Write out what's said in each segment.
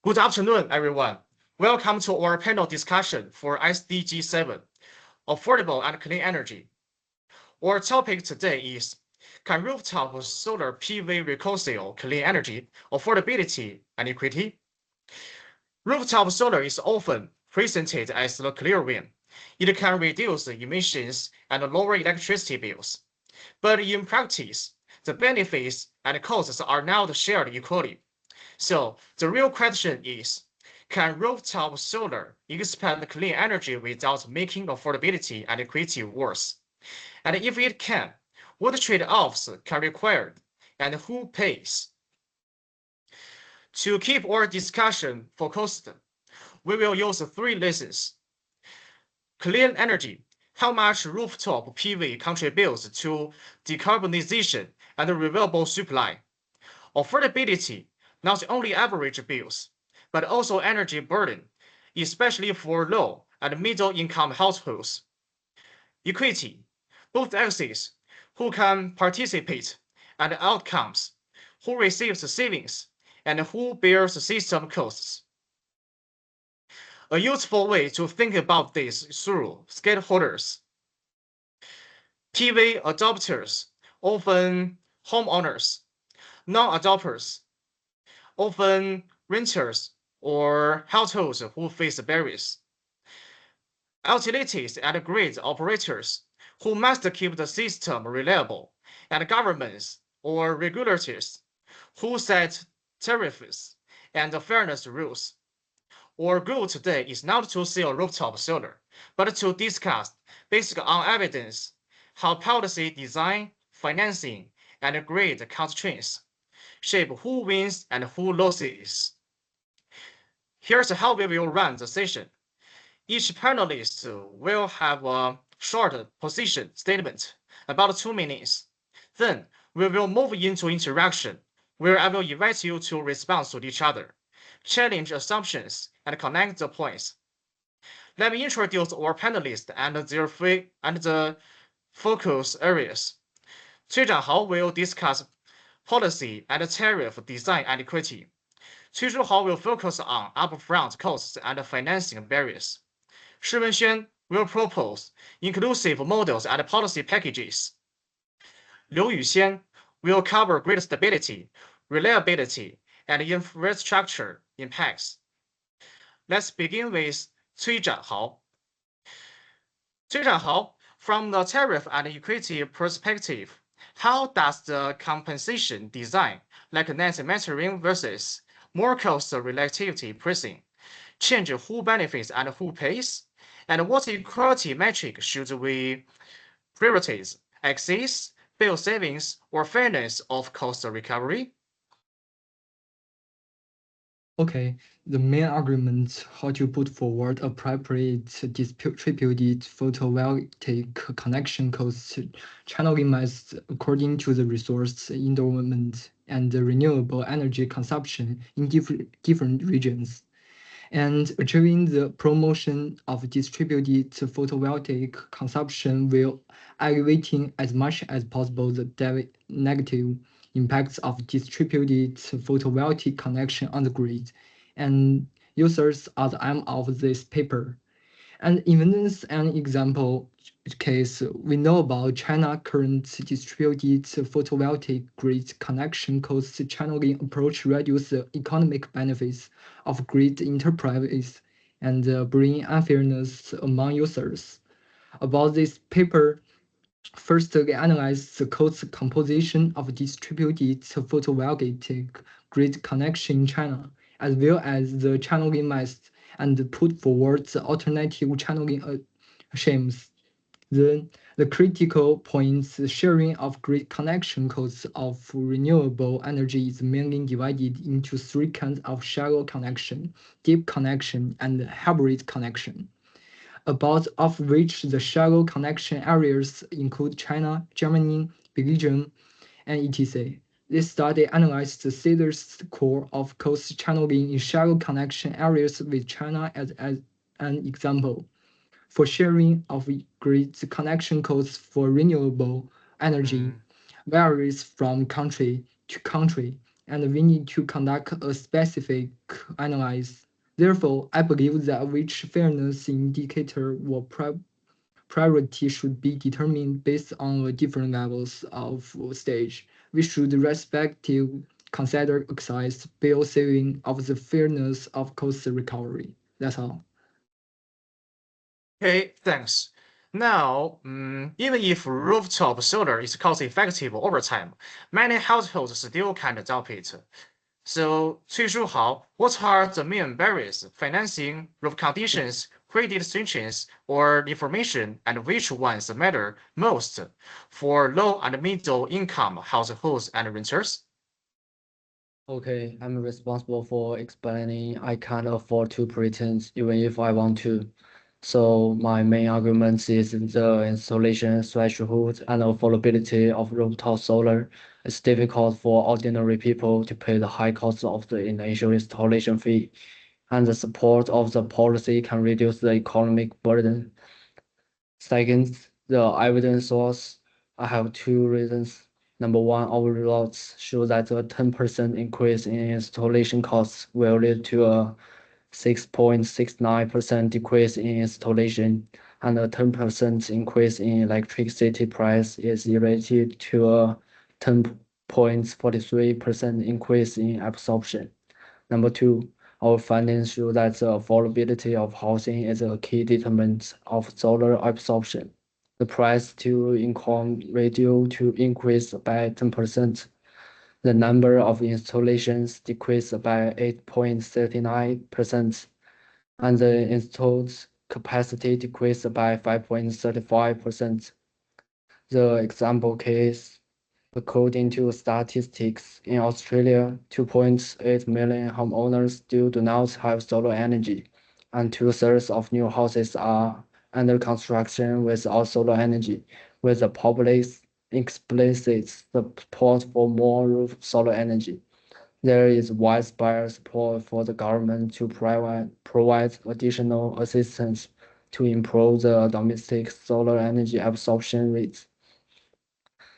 Good afternoon, everyone. Welcome to our panel discussion for SDG 7, Affordable and Clean Energy. Our topic today is, can rooftop solar PV reconcile clean energy, affordability, and equity? Rooftop solar is often presented as the clear win. It can reduce emissions and lower electricity bills. But in practice, the benefits and costs are not shared equally. So the real question is, can rooftop solar expand clean energy without making affordability and equity worse? And if it can, what trade-offs can be required, and who pays? To keep our discussion focused, we will use three lessons. Clean energy, how much rooftop PV contributes to decarbonization and renewable supply. Affordability, not only average bills, but also energy burden, especially for low and middle income households. Equity, both axes, who can participate, and outcomes, who receives savings, and who bears system costs. A useful way to think about this through stakeholders. PV adopters, often homeowners, non-adopters, often renters or households who face barriers. Utilities and grid operators who must keep the system reliable, and governments or regulators who set tariffs and fairness rules. Our goal today is not to sell rooftop solar, but to discuss, based on evidence, how policy design, financing, and grid constraints shape who wins and who loses. Here's how we will run the session. Each panelist will have a short position statement, about 2 minutes. Then we will move into interaction, where I will invite you to respond to each other, challenge assumptions, and connect the points. Let me introduce our panelists and the focus areas. 崔展豪 will discuss policy and tariff design and equity. Cui Zhuhao will focus on upfront costs and financing barriers. Shi Wenxuan will propose inclusive models and policy packages. Liu Yuxian will cover grid stability, reliability, and infrastructure impacts. Let's begin with Cui Zhanhao. Cui Zhanhao, from the tariff and equity perspective, how does the compensation design, like net metering versus more cost relativity pricing, change who benefits and who pays? And what equality metric should we prioritize? Access, bill savings, or fairness of cost recovery? Okay, the main argument how to put forward appropriate distributed photovoltaic connection costs channeling mass according to the resource endowment and the renewable energy consumption in different regions, and achieving the promotion of distributed photovoltaic consumption while alleviating as much as possible the negative impacts of distributed photovoltaic connection on the grid, and users are the aim of this paper. And even as an example case, we know about China current distributed photovoltaic grid connection cost channeling approach reduce the economic benefits of grid enterprise and bring unfairness among users. About this paper, first, we analyze the cost composition of distributed photovoltaic grid connection in China, as well as the channeling mass, and put forward the alternative channeling schemes. Then, the critical points, the sharing of grid connection costs of renewable energy is mainly divided into three kinds of shallow connection, deep connection, and hybrid connection, about of which the shallow connection areas include China, Germany, Belgium, and etc. This study analyzed the scissors core of coast channeling in shallow connection areas with China as an example. For sharing of grid connection costs for renewable energy varies from country to country, and we need to conduct a specific analysis. Therefore, I believe that which fairness indicator or priority should be determined based on the different levels of stage. We should respectively consider excise, bill saving of the fairness of cost recovery. That's all. Okay, thanks. Now, even if rooftop solar is cost effective over time, many households still can't adopt it. So, 崔书豪, what are the main barriers, financing, roof conditions, credit restrictions, or information, and which ones matter most for low and middle income households and renters? Okay, I'm responsible for explaining I can't afford to pretend even if I want to. So my main argument is the installation threshold and affordability of rooftop solar. It's difficult for ordinary people to pay the high cost of the initial installation fee, and the support of the policy can reduce the economic burden. Second, the evidence source. I have two reasons. Number one, our results show that a 10% increase in installation costs will lead to a 6.69% decrease in installation, and a 10% increase in electricity price is related to a 10.43% increase in absorption. Number two, our findings show that the affordability of housing is a key determinant of solar absorption. The price to income ratio to increase by 10%. The number of installations decreased by 8.39%, and the installed capacity decreased by 5.35%. The example case. According to statistics, in Australia, 2.8 million homeowners still do not have solar energy, and two-thirds of new houses are under construction without solar energy, with the public's explicit support for more roof solar energy. There is widespread support for the government to provide additional assistance to improve the domestic solar energy absorption rates.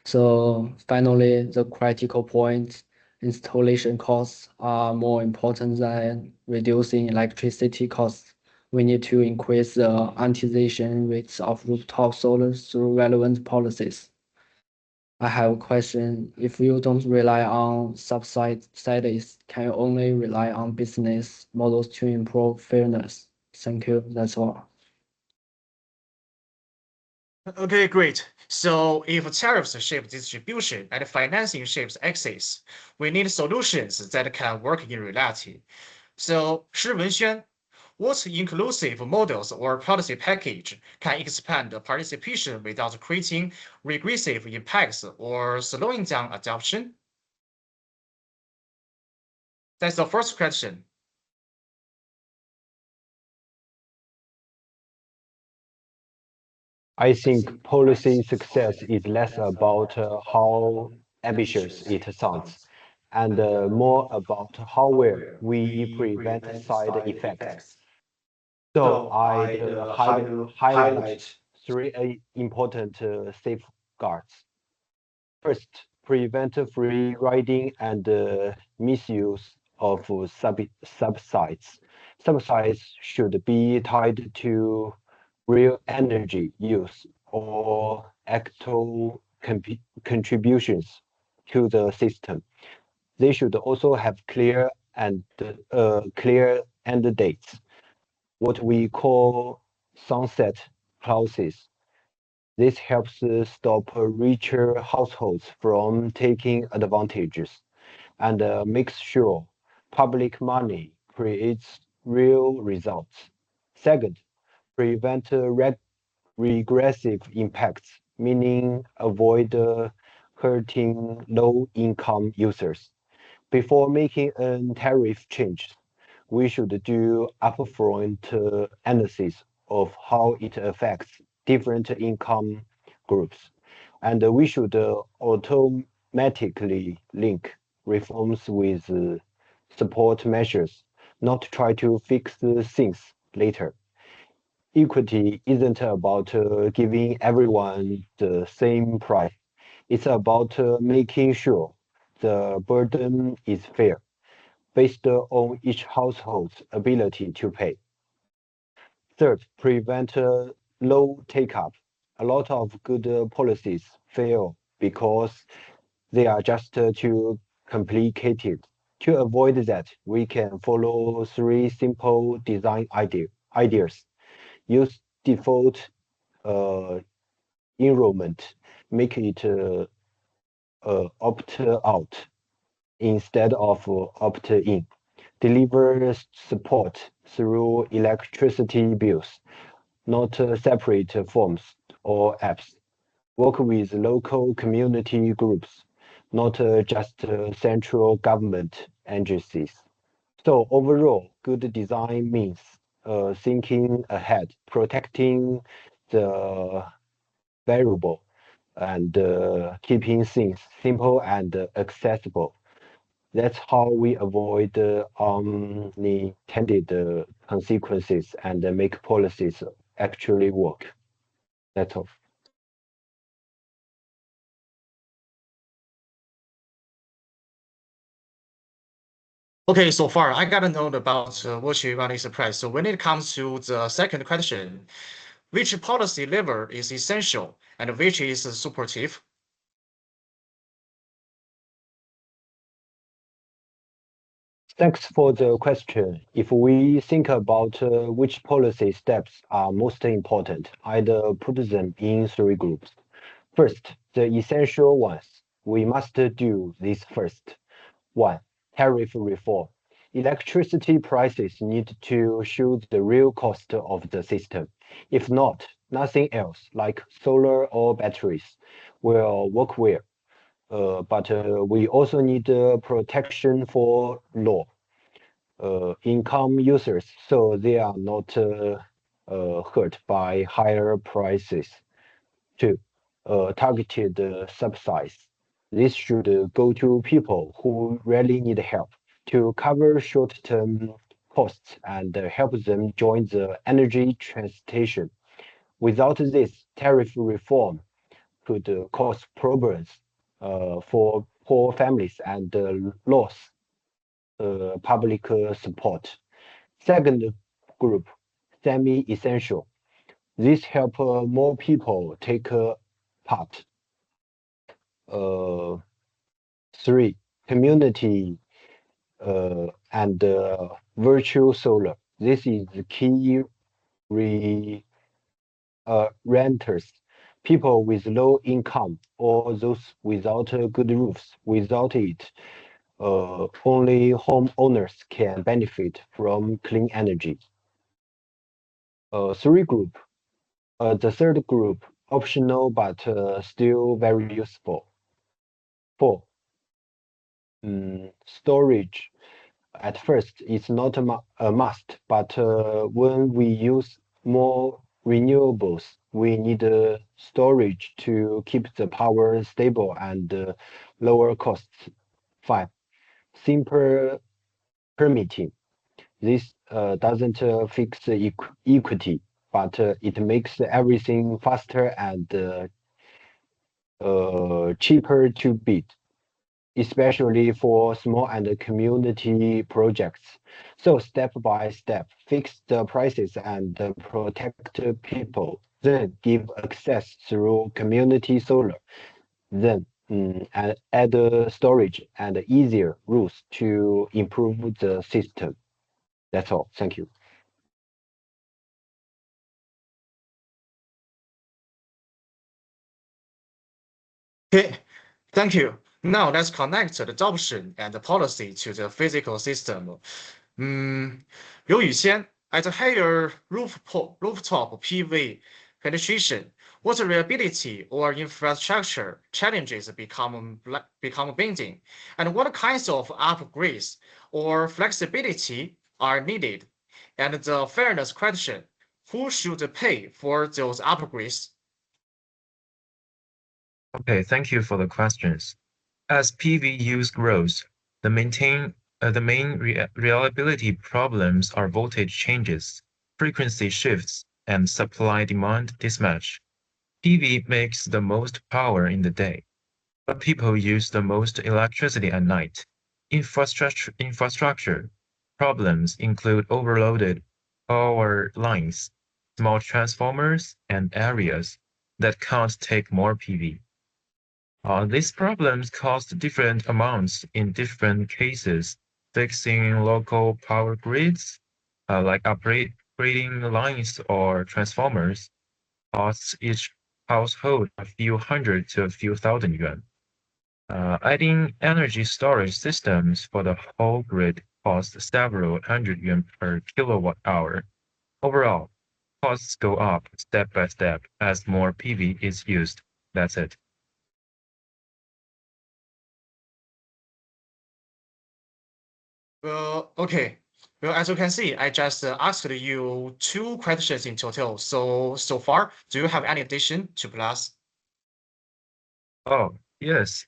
So finally, the critical point, installation costs are more important than reducing electricity costs. We need to increase the monetization rates of rooftop solar through relevant policies. I have a question. If you don't rely on subsidies, can you only rely on business models to improve fairness? Thank you. That's all. Okay, great. So if tariffs shape distribution and financing shapes access, we need solutions that can work in reality. So, Shi Wenxuan, what inclusive models or policy package can expand participation without creating regressive impacts or slowing down adoption? That's the first question. I think policy success is less about how ambitious it sounds and more about how well we prevent side effects. So I'd highlight three important safeguards. First, prevent free riding and misuse of subsides. Subsides should be tied to real energy use or actual contributions to the system. They should also have clear end dates, what we call sunset clauses. This helps stop richer households from taking advantages and makes sure public money creates real results. Second, prevent regressive impacts, meaning avoid hurting low-income users. Before making a tariff change, we should do upfront analysis of how it affects different income groups. And we should automatically link reforms with support measures, not try to fix things later. Equity isn't about giving everyone the same price. It's about making sure the burden is fair, based on each household's ability to pay. Third, prevent low take-up. A lot of good policies fail because they are just too complicated. To avoid that, we can follow three simple design ideas. Use default uh, enrollment, make it opt out instead of opt in. Deliver support through electricity bills, not separate forms or apps. Work with local community groups, not just central government agencies. So overall, good design means thinking ahead, protecting the variable, and keeping things simple and accessible. That's how we avoid unintended consequences and make policies actually work. That's all. Okay, so far I got a note about what you want to surprise. So when it comes to the second question, which policy lever is essential and which is supportive? Thanks for the question. If we think about which policy steps are most important, I'd put them in three groups. First, the essential ones. We must do this first. One, tariff reform. Electricity prices need to show the real cost of the system. If not, nothing else, like solar or batteries, will work well. But we also need protection for low income users so they are not hurt by higher prices. Two, targeted subsidies. This should go to people who really need help to cover short-term costs and help them join the energy transition. Without this, tariff reform could cause problems for poor families and lose public support. Second group, semi-essential. This help more people take part. Uh, Three, community and virtual solar. This is the key renters, people with low income or those without good roofs. Without it, only homeowners can benefit from clean energy. Three group. The third group, optional but still very useful. Four, storage. At first, it's not a must, but when we use more renewables, we need storage to keep the power stable and lower costs. Five, simple permitting. This doesn't fix the equity, but it makes everything faster and cheaper to build, especially for small and community projects. So step by step, fix the prices and protect people, then give access through community solar, then and add storage and easier rules to improve the system. That's all. Thank you. Okay, thank you. Now let's connect the adoption and the policy to the physical system. 刘宇先, at higher rooftop PV penetration, what reliability or infrastructure challenges become binding, and what kinds of upgrades or flexibility are needed? And the fairness question, who should pay for those upgrades? Okay, thank you for the questions. As PV use grows, the main reliability problems are voltage changes, frequency shifts, and supply-demand mismatch. PV makes the most power in the day, but people use the most electricity at night. Infrastructure problems include overloaded power lines, small transformers, and areas that can't take more PV. These problems cost different amounts in different cases. Fixing local power grids, like upgrading lines or transformers, costs each household a few hundred to a few thousand yuan. Adding energy storage systems for the whole grid costs several hundred yuan per kilowatt hour. Overall, costs go up step by step as more PV is used. That's it. Well, okay. Well, as you can see, I just asked you two questions in total. So far, do you have any addition to plus? Oh, yes.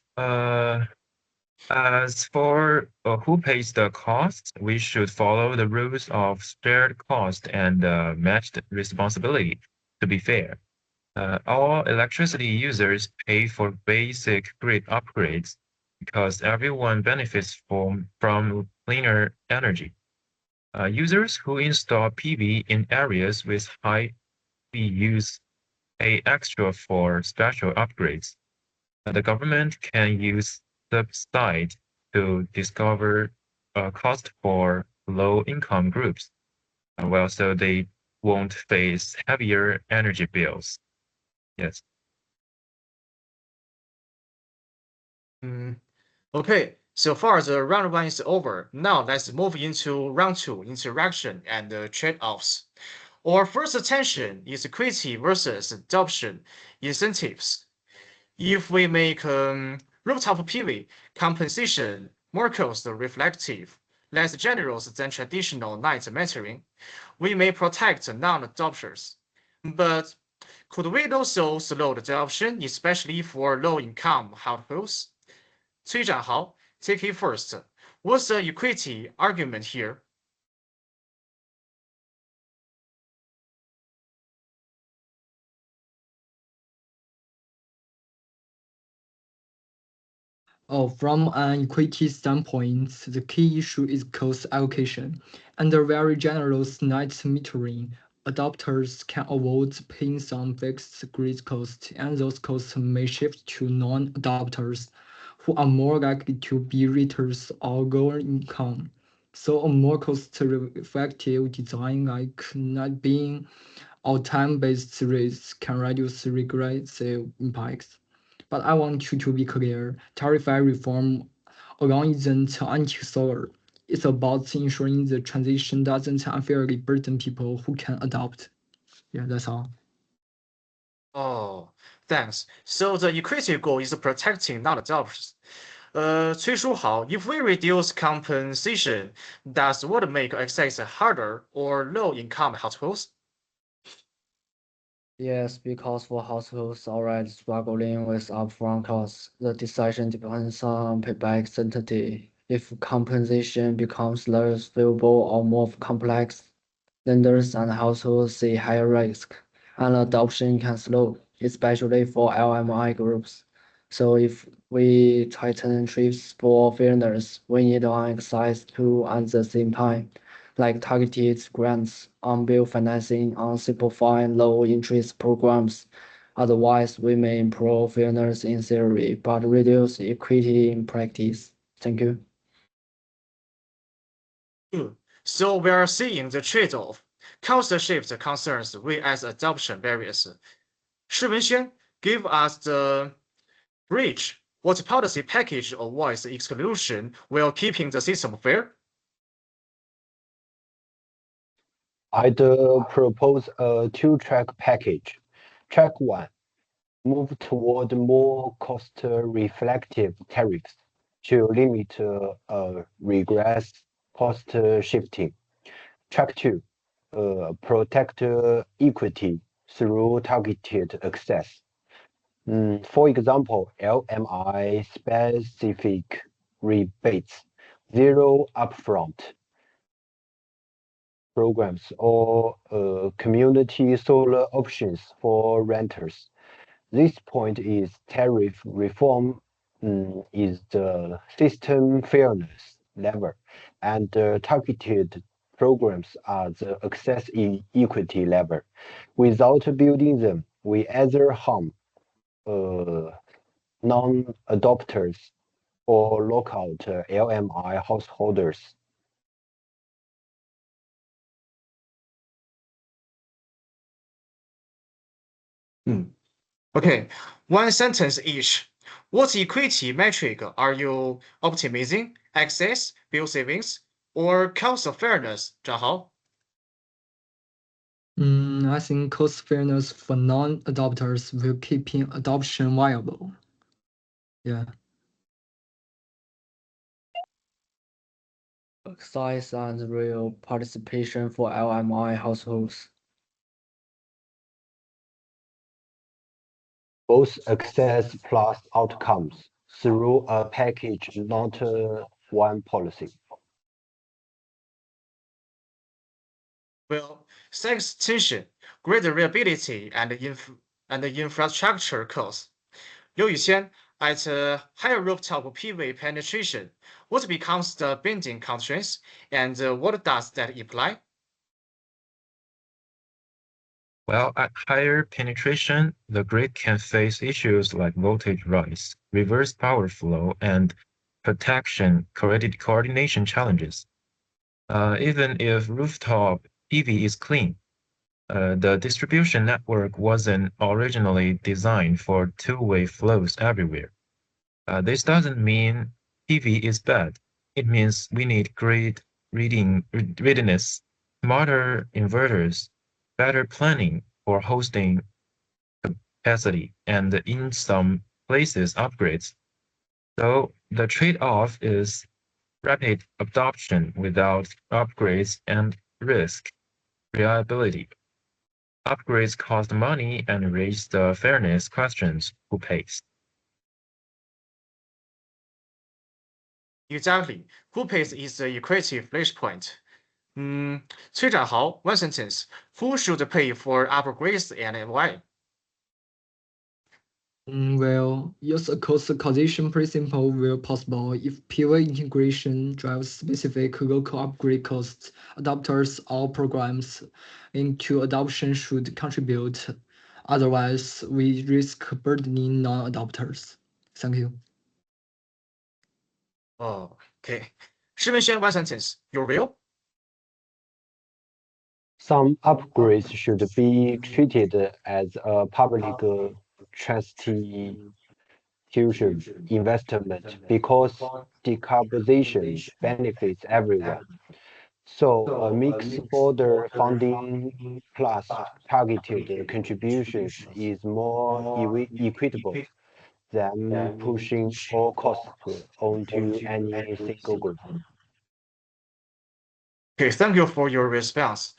As for who pays the cost, we should follow the rules of shared cost and matched responsibility to be fair. All electricity users pay for basic grid upgrades because everyone benefits from cleaner energy. Users who install PV in areas with high PV use pay extra for special upgrades. The government can use subsidies to discover cost for low-income groups, well, so they won't face heavier energy bills. Yes. Okay, so far the round one is over. Now let's move into round two, interaction and trade-offs. Our first attention is equity versus adoption incentives. If we make rooftop PV compensation more cost reflective, less generous than traditional night metering, we may protect non-adopters. But could we also slow the adoption, especially for low-income households? 崔展豪, take it first. What's the equity argument here? From an equity standpoint, the key issue is cost allocation. Under very generous night metering, adopters can avoid paying some fixed grid costs, and those costs may shift to non-adopters, who are more likely to be renters or lower income. So a more cost-effective design like not being or time-based rates can reduce regressive impacts. But I want you to be clear, tariff reform alone isn't anti-solar. It's about ensuring the transition doesn't unfairly burden people who can adopt. Yeah, that's all. Oh, thanks. So the equity goal is protecting non-adopters. 崔书豪, if we reduce compensation, does what make access harder or low-income households? Yes, because for households already struggling with upfront costs, the decision depends on payback certainty. If compensation becomes less favorable or more complex, lenders and households see higher risk, and adoption can slow, especially for LMI groups. So if we tighten trips for fairness, we need on excise too at the same time, like targeted grants, on-bill financing, on simplifying low-interest programs. Otherwise, we may improve fairness in theory, but reduce equity in practice. Thank you. So we are seeing the trade-off. Cost shift concerns we as adoption barriers. Shi Wenxian, give us the bridge. What policy package avoids exclusion while keeping the system fair? I'd propose a two-track package. Track one, move toward more cost-reflective tariffs to limit regress cost shifting. Track two, protect equity through targeted access. For example, LMI specific rebates, zero upfront programs, or community solar options for renters. This point is tariff reform is the system fairness level, and targeted programs are the access equity level. Without building them, we either harm uh, non-adopters or lock out LMI householders. Okay, one sentence each. What equity metric are you optimizing? Access, bill savings, or cost of fairness, 张豪? I think cost fairness for non-adopters will keeping adoption viable. Yeah. Access and real participation for LMI households. Both access plus outcomes through a package, not one policy. Well, thanks tension, greater reliability, and infrastructure costs. Liu Yuxian, at higher rooftop PV penetration, what becomes the binding constraints, and what does that imply? Well, at higher penetration, the grid can face issues like voltage rise, reverse power flow, and protection coordination challenges. Even if rooftop PV is clean, the distribution network wasn't originally designed for two-way flows everywhere. This doesn't mean PV is bad. It means we need grid readiness, smarter inverters, better planning for hosting capacity, and in some places, upgrades. So the trade-off is rapid adoption without upgrades and risk reliability. Upgrades cost money and raise the fairness questions: who pays? Exactly. Who pays is the equity flashpoint. Cui Zhanhao, one sentence. Who should pay for upgrades and why? Well, use a cost causation principle where possible. If PV integration drives specific local upgrade costs, adapters or programs into adoption should contribute. Otherwise, we risk burdening non-adopters. Thank you. Oh, okay. Shi Wenxuan, one sentence. Your view? Some upgrades should be treated as a public transportation investment because decarbonization benefits everyone. So a mix border funding plus targeted contributions is more equitable than pushing all costs onto any single group. Okay, thank you for your response.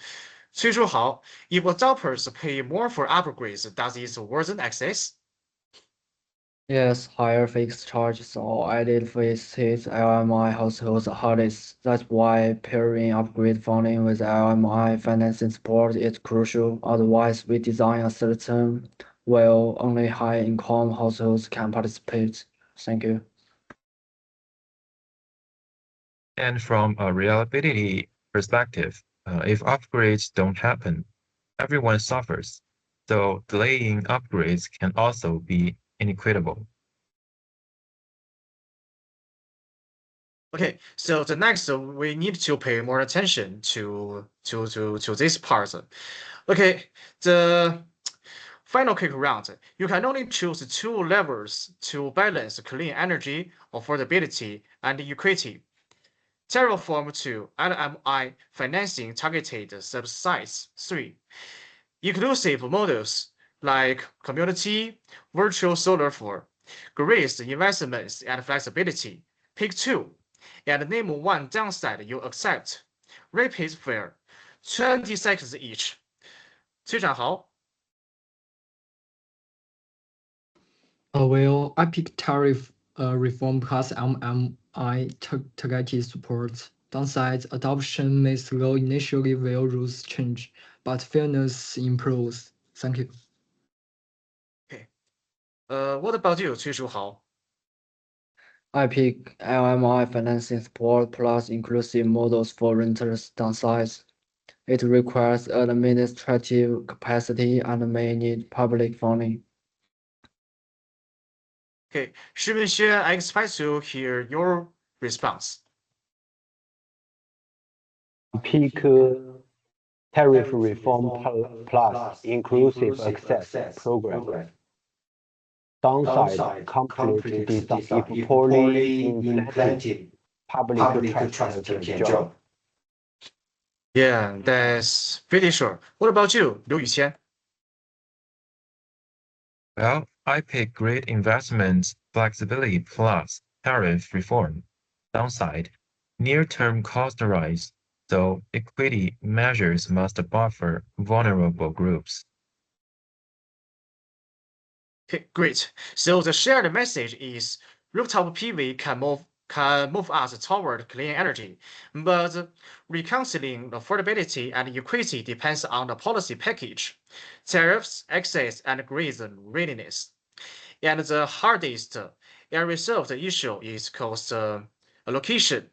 Cui Zhuhao, if adopters pay more for upgrades, does it worsen access? Yes, higher fixed charges or added fees hit LMI households hardest. That's why pairing upgrade funding with LMI financing support is crucial. Otherwise, we design a system where only high-income households can participate. Thank you. And from a reliability perspective, if upgrades don't happen, everyone suffers. So delaying upgrades can also be inequitable. Okay, so the next we need to pay more attention to this part. Okay, the final kick round. You can only choose two levers to balance clean energy, affordability, and equity. Terraform 2, LMI financing targeted subsides 3. Inclusive models like community, virtual solar 4, Grace investments and flexibility. Pick 2, and name one downside you accept. Rapid fire, 20 seconds each. 崔展豪 Well, I pick tariff reform plus LMI targeted support. Downside, adoption may slow initially while rules change, but fairness improves. Thank you. what about you, 崔书豪 I pick LMI financing support plus inclusive models for renters downsize. It requires administrative capacity and may need public funding. Okay, Shimin, I expect to hear your response. Pick tariff reform plus inclusive access program. Downside, complex design. If poorly implemented, public trust can drop. Yeah, that's pretty sure. What about you, Liu Yuqian? Well, I pick great investments, flexibility plus tariff reform. Downside, near-term cost rise, so equity measures must buffer vulnerable groups. Okay, great. So the shared message is rooftop PV can move us toward clean energy, but reconciling affordability and equity depends on the policy package, tariffs, access, and grid readiness. And the hardest unresolved issue is cost allocation.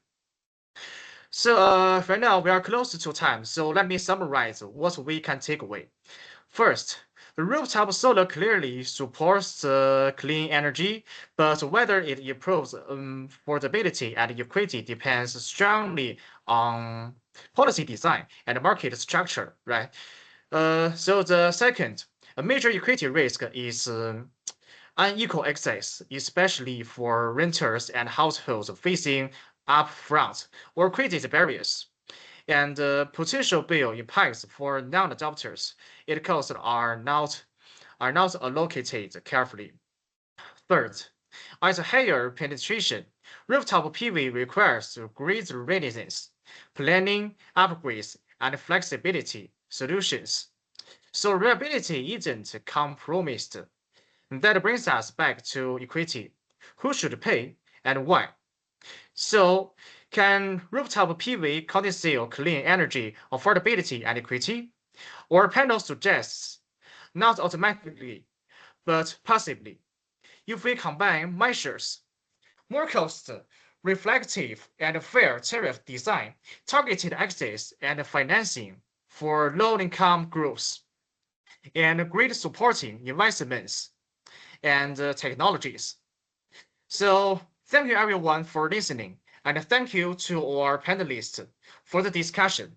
So right now we are close to time, so let me summarize what we can take away. First, the rooftop solar clearly supports clean energy, but whether it improves affordability and equity depends strongly on policy design and market structure, right? So the second, a major equity risk is unequal access, especially for renters and households facing upfront or credit barriers and potential bill impacts for non-adopters. Its costs are not allocated carefully. Third, as higher penetration, rooftop PV requires grid readiness, planning, upgrades, and flexibility solutions. So reliability isn't compromised. That brings us back to equity. Who should pay and why? So, can rooftop PV conceal clean energy, affordability, and equity? Our panel suggests not automatically, but passively. If we combine measures, more cost reflective and fair tariff design, targeted access and financing for low-income groups, and grid supporting investments and technologies. So thank you everyone for listening, and thank you to our panelists for the discussion.